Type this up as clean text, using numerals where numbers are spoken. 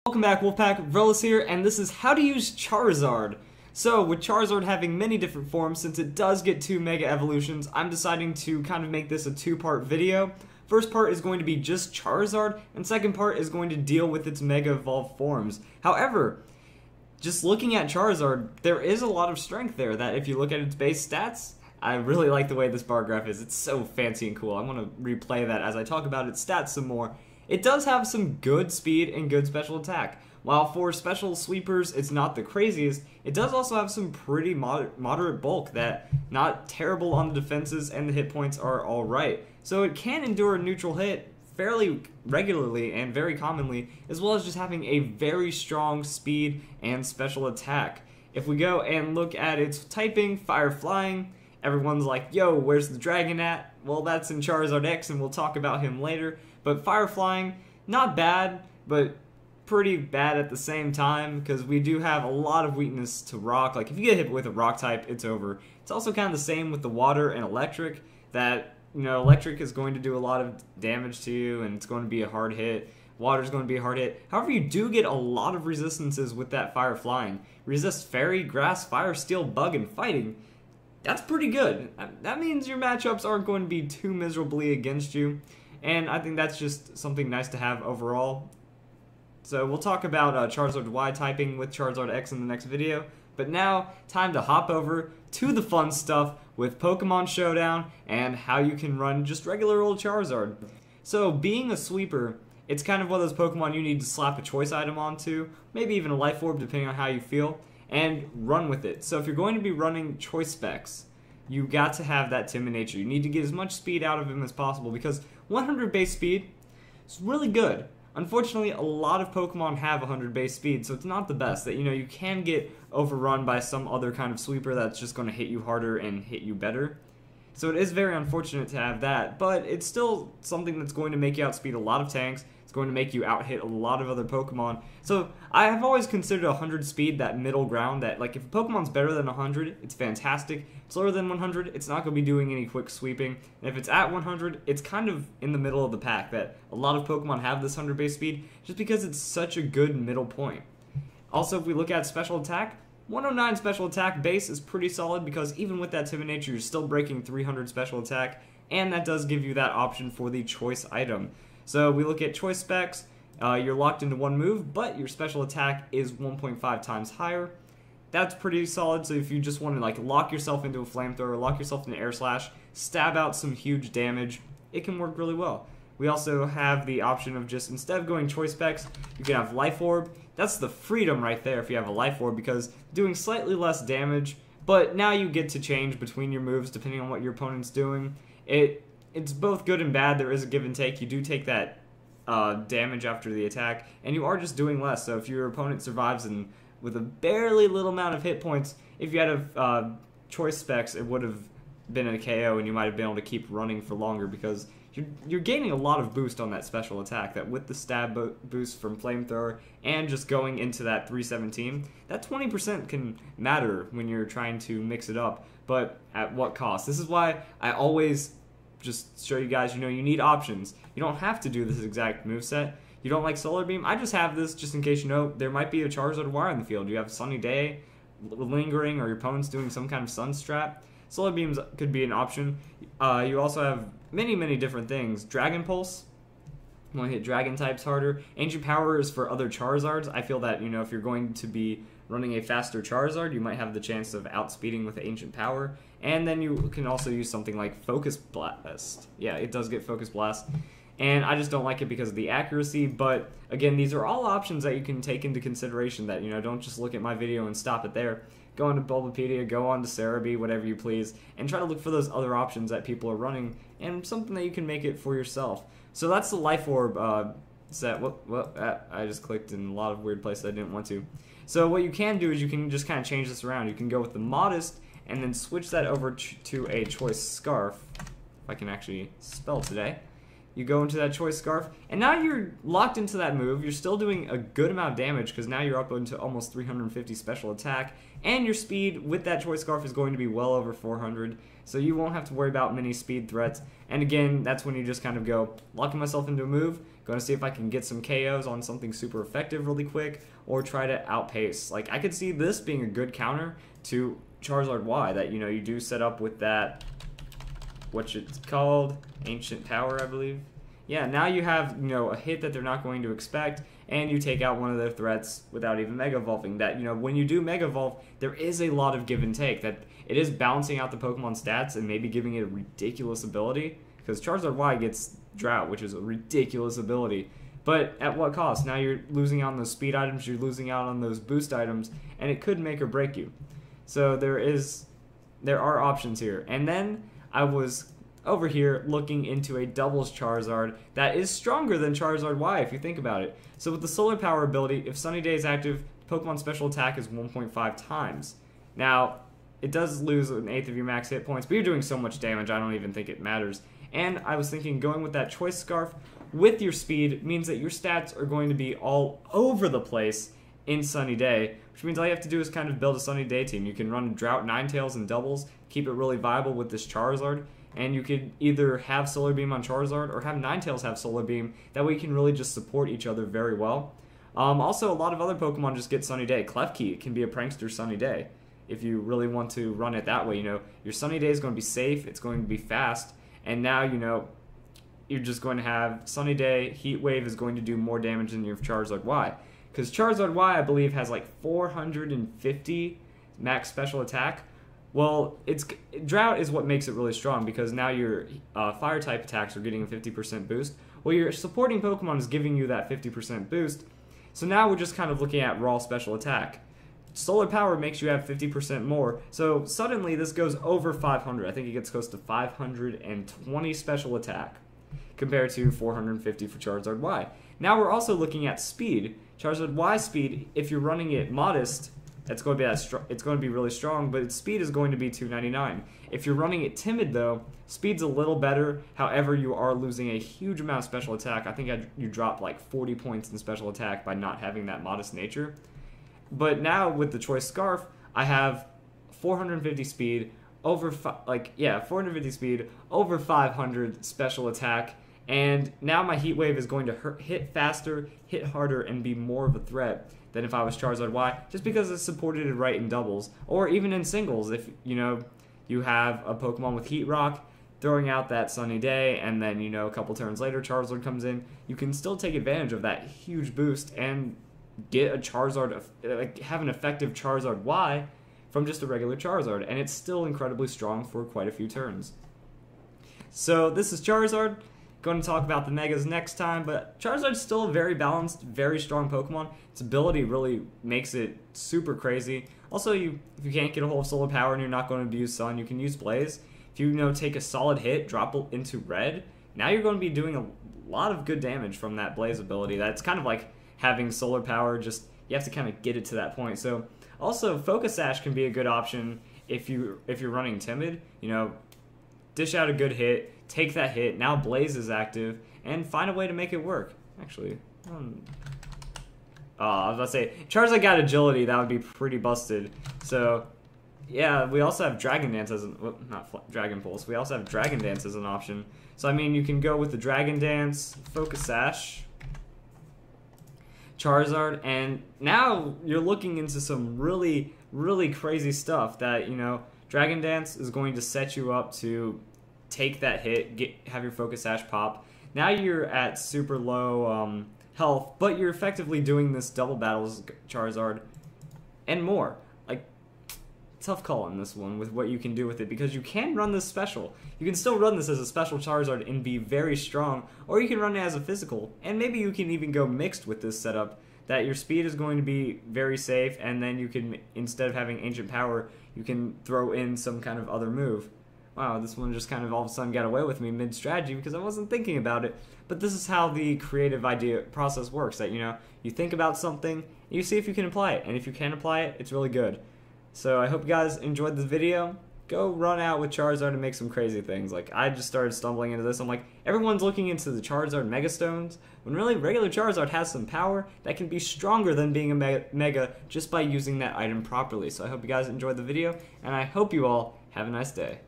Welcome back, Wolfpack. Verlis here, and this is how to use Charizard. So, with Charizard having many different forms, since it does get 2 Mega Evolutions, I'm deciding to kind of make this a 2-part video. First part is going to be just Charizard, and second part is going to deal with its Mega Evolved forms. However, just looking at Charizard, there is a lot of strength there that if you look at its base stats, I really like the way this bar graph is. It's so fancy and cool. I want to replay that as I talk about its stats some more. It does have some good speed and good special attack. While for special sweepers it's not the craziest, it does also have some pretty moderate bulk that not terrible on the defenses, and the hit points are alright. So it can endure a neutral hit fairly regularly and very commonly, as well as just having a very strong speed and special attack. If we go and look at its typing, Fire Flying, everyone's like, yo, where's the dragon at? Well, that's in Charizard X, and we'll talk about him later. But Fire Flying, not bad, but pretty bad at the same time, because we do have a lot of weakness to rock. Like, if you get hit with a rock type, it's over. It's also kind of the same with the water and electric, that, you know, electric is going to do a lot of damage to you, and it's going to be a hard hit. Water's going to be a hard hit. However, you do get a lot of resistances with that Fire Flying. Resist Fairy, Grass, Fire, Steel, Bug, and Fighting. That's pretty good. That means your matchups aren't going to be too miserably against you. And I think that's just something nice to have overall. So we'll talk about Charizard Y typing with Charizard X in the next video. But now, time to hop over to the fun stuff with Pokemon Showdown and how you can run just regular old Charizard. So being a sweeper, it's kind of one of those Pokemon you need to slap a choice item onto, maybe even a Life Orb depending on how you feel, and run with it. So if you're going to be running choice specs, you got to have that timid nature. You need to get as much speed out of him as possible, because 100 base speed is really good. Unfortunately, a lot of Pokemon have 100 base speed, so it's not the best. That, you know, you can get overrun by some other kind of sweeper that's just going to hit you harder and hit you better. So it is very unfortunate to have that, but it's still something that's going to make you outspeed a lot of tanks. It's going to make you out-hit a lot of other Pokemon. So I have always considered 100 speed that middle ground, that like if a Pokemon's better than 100, it's fantastic. If it's lower than 100, it's not going to be doing any quick sweeping. And if it's at 100, it's kind of in the middle of the pack, that a lot of Pokemon have this 100 base speed just because it's such a good middle point. Also, if we look at special attack, 109 special attack base is pretty solid, because even with that timid nature, you're still breaking 300 special attack, and that does give you that option for the choice item. So we look at choice specs, you're locked into one move, but your special attack is 1.5 times higher. That's pretty solid. So if you just want to like lock yourself into a flamethrower, lock yourself into air slash, stab out some huge damage, it can work really well. We also have the option of just, instead of going choice specs, you can have Life Orb. That's the freedom right there if you have a Life Orb, because doing slightly less damage, but now you get to change between your moves depending on what your opponent's doing. It's both good and bad. There is a give and take. You do take that damage after the attack, and you are just doing less. So if your opponent survives and with a barely little amount of hit points, if you had a choice specs, it would have been a KO, and you might have been able to keep running for longer, because you're gaining a lot of boost on that special attack. That with the stab boost from Flamethrower and just going into that 317, that 20% can matter when you're trying to mix it up, but at what cost? This is why I always just show you guys, you know, you need options. You don't have to do this exact moveset. You don't like Solar Beam? I just have this just in case, you know, there might be a Charizard Wire in the field. You have a sunny day, lingering, or your opponent's doing some kind of sun strap. Solar Beams could be an option. You also have many different things. Dragon Pulse, you want to hit Dragon types harder. Ancient Power is for other Charizards. I feel that, you know, if you're going to be running a faster Charizard, you might have the chance of outspeeding with Ancient Power. And then you can also use something like Focus Blast. Yeah, it does get Focus Blast. And I just don't like it because of the accuracy, but again, these are all options that you can take into consideration, that, you know, don't just look at my video and stop it there. Go onto Bulbapedia, go on to Cerebi, whatever you please, and try to look for those other options that people are running, and something that you can make it for yourself. So that's the Life Orb set. I just clicked in a lot of weird places I didn't want to. So what you can do is you can just kind of change this around. You can go with the Modest, and then switch that over to a Choice Scarf, if I can actually spell today. You go into that Choice Scarf, and now you're locked into that move. You're still doing a good amount of damage, because now you're up into almost 350 special attack, and your speed with that Choice Scarf is going to be well over 400, so you won't have to worry about many speed threats. And again, that's when you just kind of go, locking myself into a move, Going to see if I can get some KOs on something super effective really quick, or try to outpace. Like, I could see this being a good counter to Charizard Y, that, you know, you do set up with that, what's it's called, Ancient Power, I believe. Yeah, now you have, you know, a hit that they're not going to expect, and you take out one of their threats without even Mega Evolving. That, you know, when you do Mega Evolve, there is a lot of give and take. That it is balancing out the Pokemon stats and maybe giving it a ridiculous ability, because Charizard Y gets Drought, which is a ridiculous ability. But at what cost? Now you're losing out on those speed items, you're losing out on those boost items, and it could make or break you. So there are options here. And then I was over here looking into a doubles Charizard that is stronger than Charizard Y if you think about it. So with the Solar Power ability, if Sunny Day is active, Pokemon special attack is 1.5 times. Now, it does lose an eighth of your max hit points, but you're doing so much damage, I don't even think it matters. And I was thinking going with that Choice Scarf with your speed means that your stats are going to be all over the place in Sunny Day, which means all you have to do is kind of build a Sunny Day team. You can run Drought, Ninetales, and doubles, keep it really viable with this Charizard, and you could either have Solar Beam on Charizard or have Ninetales have Solar Beam. That way you can really just support each other very well. Also, a lot of other Pokemon just get Sunny Day. Klefki can be a prankster Sunny Day if you really want to run it that way. You know, your Sunny Day is going to be safe, it's going to be fast, and now, you know, you're just going to have Sunny Day. Heat Wave is going to do more damage than your Charizard Y. Because Charizard Y, I believe, has like 450 max special attack. Well, Drought is what makes it really strong, because now your fire type attacks are getting a 50% boost. Well, your supporting Pokemon is giving you that 50% boost. So now we're just kind of looking at raw special attack. Solar Power makes you have 50% more. So suddenly this goes over 500. I think it gets close to 520 special attack compared to 450 for Charizard Y. Now we're also looking at speed. Charizard Y speed, if you're running it modest, it's going to be really strong, but its speed is going to be 299. If you're running it timid though, speed's a little better. However, you are losing a huge amount of special attack. I think you dropped like 40 points in special attack by not having that modest nature. But now with the Choice Scarf, I have 450 speed, over 450 speed, over 500 special attack, and now my Heat Wave is going to hit faster, hit harder, and be more of a threat than if I was Charizard Y, just because it's supported it right in doubles, or even in singles. If, you know, you have a Pokemon with Heat Rock, throwing out that Sunny Day, and then, you know, a couple turns later Charizard comes in, you can still take advantage of that huge boost and get a Charizard, like have an effective Charizard Y from just a regular Charizard, and it's still incredibly strong for quite a few turns. So this is Charizard. Going to talk about the Megas next time, but Charizard's still a very balanced, very strong Pokemon. Its ability really makes it super crazy. Also, if you can't get a hold of Solar Power and you're not going to abuse Sun, you can use Blaze. If you take a solid hit, drop it into Red, now you're going to be doing a lot of good damage from that Blaze ability. That's kind of like having Solar Power, just you have to kind of get it to that point. So also Focus Sash can be a good option if you're running timid. You know, dish out a good hit, take that hit, now Blaze is active, and find a way to make it work. Actually, I was about to say, Charizard got agility, that would be pretty busted. So yeah, we also have Dragon Dance as not Dragon Pulse, we also have Dragon Dance as an option. So I mean, you can go with the Dragon Dance, Focus Sash, Charizard, and now you're looking into some really, really crazy stuff that, you know, Dragon Dance is going to set you up to take that hit, have your Focus Sash pop. Now you're at super low health, but you're effectively doing this double battles Charizard and more. Like, tough call on this one with what you can do with it, because you can run this special. You can still run this as a special Charizard and be very strong, or you can run it as a physical, and maybe you can even go mixed with this setup, that your speed is going to be very safe, and then you can, instead of having Ancient Power, you can throw in some kind of other move. Wow, this one just kind of all of a sudden got away with me mid-strategy because I wasn't thinking about it. But this is how the creative idea process works, that, you know, you think about something, you see if you can apply it, and if you can apply it, it's really good. So I hope you guys enjoyed this video. Go run out with Charizard and make some crazy things. Like, I just started stumbling into this. I'm like, everyone's looking into the Charizard Mega Stones, when really regular Charizard has some power that can be stronger than being a Mega just by using that item properly. So I hope you guys enjoyed the video, and I hope you all have a nice day.